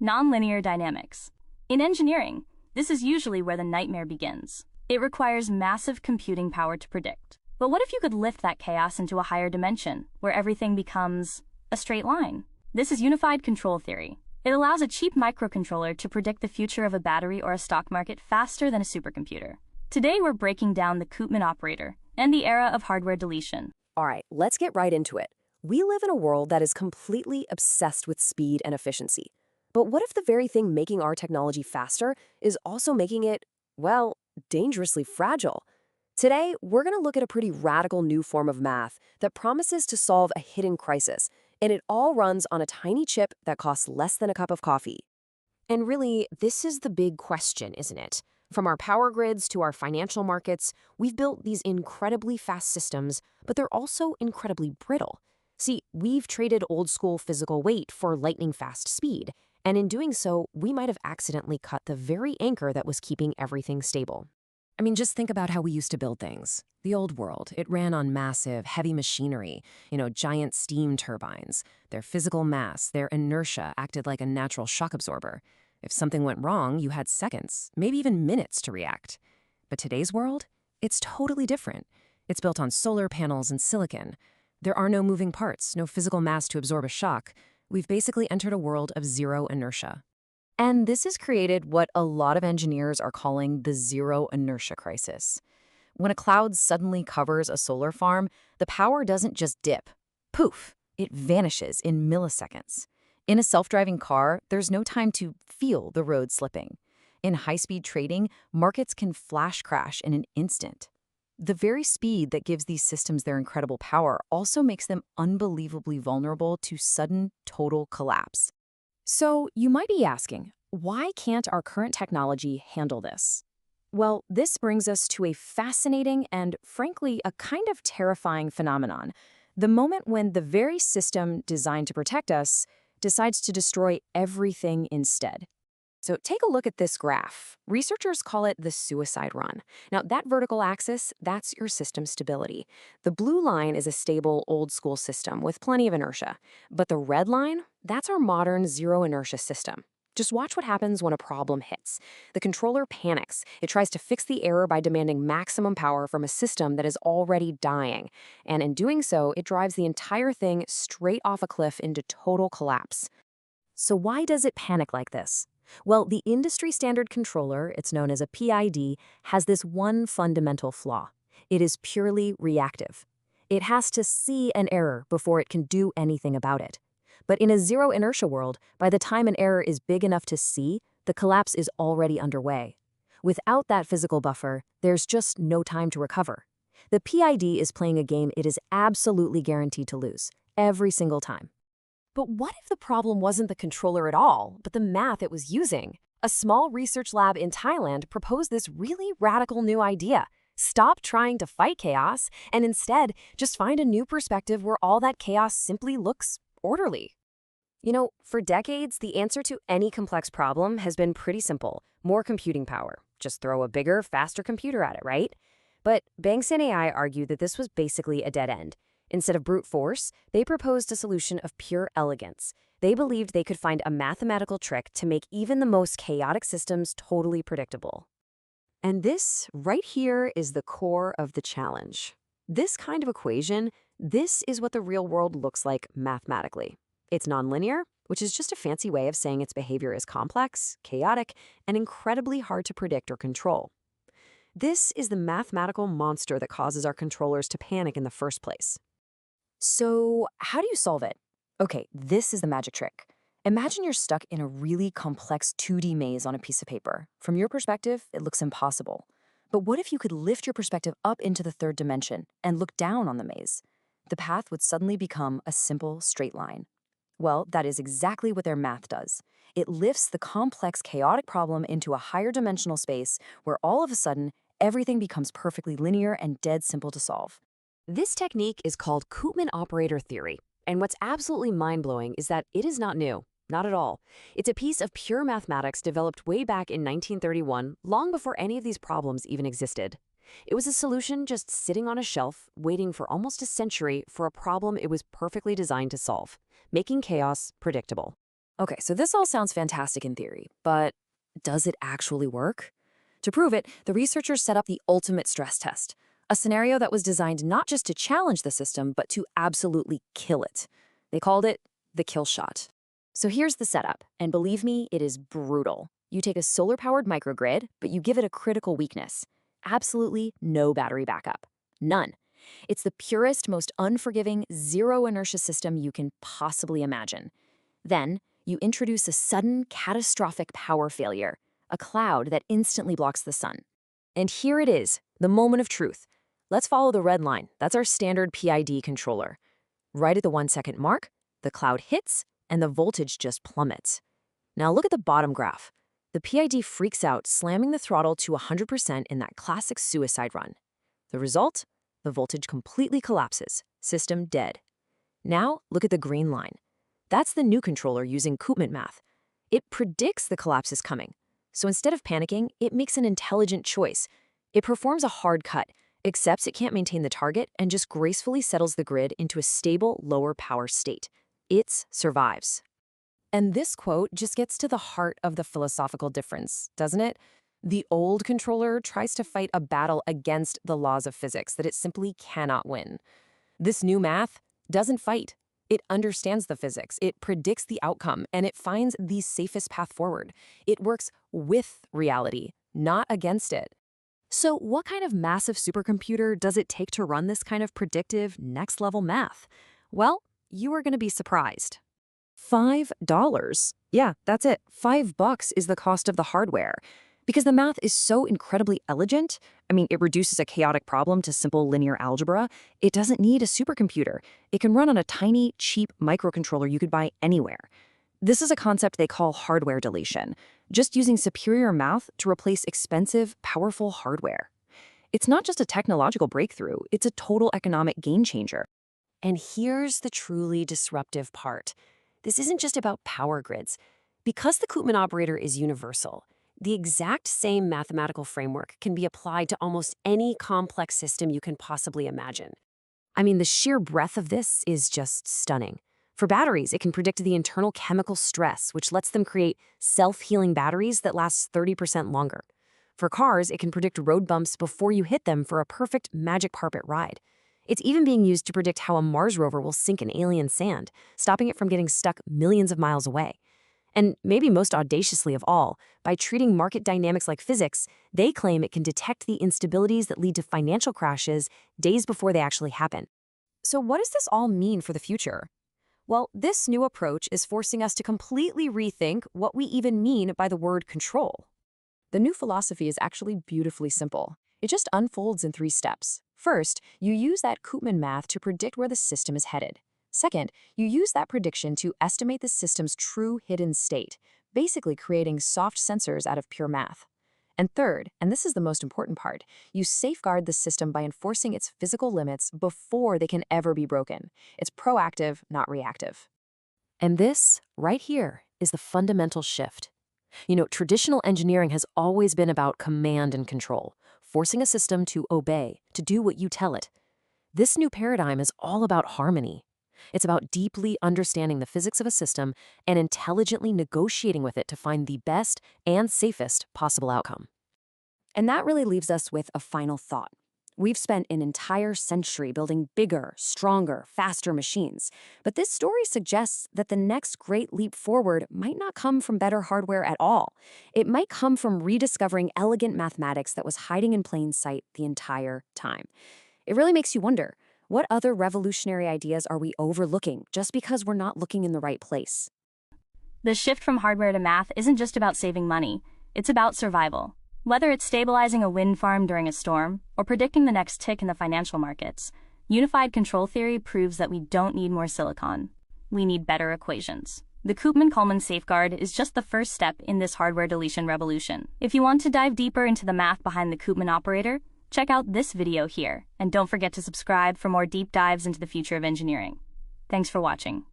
Nonlinear dynamics. In engineering, this is usually where the nightmare begins. It requires massive computing power to predict. But what if you could lift that chaos into a higher dimension, where everything becomes a straight line? This is unified control theory. It allows a cheap microcontroller to predict the future of a battery or a stock market faster than a supercomputer. Today we're breaking down the Koopman operator and the era of hardware deletion. All right, let's get right into it. We live in a world that is completely obsessed with speed and efficiency. But what if the very thing making our technology faster is also making it, well, dangerously fragile? Today, we're going to look at a pretty radical new form of math that promises to solve a hidden crisis, and it all runs on a tiny chip that costs less than a cup of coffee. And really, this is the big question, isn't it? From our power grids to our financial markets, we've built these incredibly fast systems, but they're also incredibly brittle. See, we've traded old-school physical weight for lightning-fast speed, and in doing so, we might have accidentally cut the very anchor that was keeping everything stable. I mean, just think about how we used to build things. The old world, it ran on massive, heavy machinery, giant steam turbines. Their physical mass, their inertia acted like a natural shock absorber. If something went wrong, you had seconds, maybe even minutes to react. But today's world, it's totally different. It's built on solar panels and silicon. There are no moving parts, no physical mass to absorb a shock. We've basically entered a world of zero inertia. And this has created what a lot of engineers are calling the Zero-Inertia Crisis. When a cloud suddenly covers a solar farm, the power doesn't just dip. Poof! It vanishes in milliseconds. In a self-driving car, there's no time to feel the road slipping. In high-speed trading, markets can flash crash in an instant. The very speed that gives these systems their incredible power also makes them unbelievably vulnerable to sudden, total collapse. So you might be asking, why can't our current technology handle this? Well, this brings us to a fascinating and, frankly, a kind of terrifying phenomenon. The moment when the very system designed to protect us decides to destroy everything instead. So take a look at this graph. Researchers call it the suicide run. Now, that vertical axis, that's your system stability. The blue line is a stable, old-school system with plenty of inertia. But the red line, that's our modern zero-inertia system. Just watch what happens when a problem hits. The controller panics. It tries to fix the error by demanding maximum power from a system that is already dying. And in doing so, it drives the entire thing straight off a cliff into total collapse. So why does it panic like this? Well, the industry-standard controller, it's known as a PID, has this one fundamental flaw. It is purely reactive. It has to see an error before it can do anything about it. But in a zero-inertia world, by the time an error is big enough to see, the collapse is already underway. Without that physical buffer, there's just no time to recover. The PID is playing a game it is absolutely guaranteed to lose, every single time. But what if the problem wasn't the controller at all, but the math it was using? A small research lab in Thailand proposed this really radical new idea. Stop trying to fight chaos, and instead, just find a new perspective where all that chaos simply looks orderly. For decades, the answer to any complex problem has been pretty simple. More computing power. Just throw a bigger, faster computer at it, right? But Bangsaen AI argued that this was basically a dead end. Instead of brute force, they proposed a solution of pure elegance. They believed they could find a mathematical trick to make even the most chaotic systems totally predictable. And this, right here, is the core of the challenge. This kind of equation, this is what the real world looks like mathematically. It's nonlinear, which is just a fancy way of saying its behavior is complex, chaotic, and incredibly hard to predict or control. This is the mathematical monster that causes our controllers to panic in the first place. So how do you solve it? Okay, this is the magic trick. Imagine you're stuck in a really complex 2D maze on a piece of paper. From your perspective, it looks impossible. But what if you could lift your perspective up into the third dimension and look down on the maze? The path would suddenly become a simple straight line. Well, that is exactly what their math does. It lifts the complex, chaotic problem into a higher dimensional space where all of a sudden, everything becomes perfectly linear and dead simple to solve. This technique is called Koopman Operator Theory, and what's absolutely mind-blowing is that it is not new, not at all. It's a piece of pure mathematics developed way back in 1931, long before any of these problems even existed. It was a solution just sitting on a shelf, waiting for almost a century for a problem it was perfectly designed to solve, making chaos predictable. Okay, so this all sounds fantastic in theory, but does it actually work? To prove it, the researchers set up the ultimate stress test, a scenario that was designed not just to challenge the system, but to absolutely kill it. They called it the kill shot. So here's the setup, and believe me, it is brutal. You take a solar-powered microgrid, but you give it a critical weakness. Absolutely no battery backup. None. It's the purest, most unforgiving, zero-inertia system you can possibly imagine. Then, you introduce a sudden, catastrophic power failure, a cloud that instantly blocks the sun. And here it is, the moment of truth. Let's follow the red line. That's our standard PID controller. Right at the 1-second mark, the cloud hits, and the voltage just plummets. Now look at the bottom graph. The PID freaks out, slamming the throttle to 100% in that classic suicide run. The result? The voltage completely collapses, system dead. Now look at the green line. That's the new controller using Koopman math. It predicts the collapse is coming. So instead of panicking, it makes an intelligent choice. It performs a hard cut, accepts it can't maintain the target, and just gracefully settles the grid into a stable, lower power state. It survives. And this quote just gets to the heart of the philosophical difference, doesn't it? The old controller tries to fight a battle against the laws of physics that it simply cannot win. This new math doesn't fight. It understands the physics, it predicts the outcome, and it finds the safest path forward. It works with reality, not against it. So what kind of massive supercomputer does it take to run this kind of predictive, next-level math? Well, you are going to be surprised. $5. Yeah, that's it. $5 is the cost of the hardware. Because the math is so incredibly elegant, it reduces a chaotic problem to simple linear algebra, it doesn't need a supercomputer. It can run on a tiny, cheap microcontroller you could buy anywhere. This is a concept they call hardware deletion, just using superior math to replace expensive, powerful hardware. It's not just a technological breakthrough, it's a total economic game changer. And here's the truly disruptive part. This isn't just about power grids. Because the Koopman operator is universal, the exact same mathematical framework can be applied to almost any complex system you can possibly imagine. The sheer breadth of this is just stunning. For batteries, it can predict the internal chemical stress, which lets them create self-healing batteries that last 30% longer. For cars, it can predict road bumps before you hit them for a perfect magic carpet ride. It's even being used to predict how a Mars rover will sink in alien sand, stopping it from getting stuck millions of miles away. And maybe most audaciously of all, by treating market dynamics like physics, they claim it can detect the instabilities that lead to financial crashes days before they actually happen. So what does this all mean for the future? Well, this new approach is forcing us to completely rethink what we even mean by the word control. The new philosophy is actually beautifully simple. It just unfolds in 3 steps. First, you use that Koopman math to predict where the system is headed. Second, you use that prediction to estimate the system's true hidden state, basically creating soft sensors out of pure math. And third, and this is the most important part, you safeguard the system by enforcing its physical limits before they can ever be broken. It's proactive, not reactive. And this, right here, is the fundamental shift. Traditional engineering has always been about command and control, forcing a system to obey, to do what you tell it. This new paradigm is all about harmony. It's about deeply understanding the physics of a system and intelligently negotiating with it to find the best and safest possible outcome. And that really leaves us with a final thought. We've spent an entire century building bigger, stronger, faster machines. But this story suggests that the next great leap forward might not come from better hardware at all. It might come from rediscovering elegant mathematics that was hiding in plain sight the entire time. It really makes you wonder, what other revolutionary ideas are we overlooking just because we're not looking in the right place? The shift from hardware to math isn't just about saving money, it's about survival. Whether it's stabilizing a wind farm during a storm or predicting the next tick in the financial markets, unified control theory proves that we don't need more silicon. We need better equations. The Koopman-Kalman Safeguard is just the first step in this hardware deletion revolution. If you want to dive deeper into the math behind the Koopman operator, check out this video here, and don't forget to subscribe for more deep dives into the future of engineering. Thanks for watching.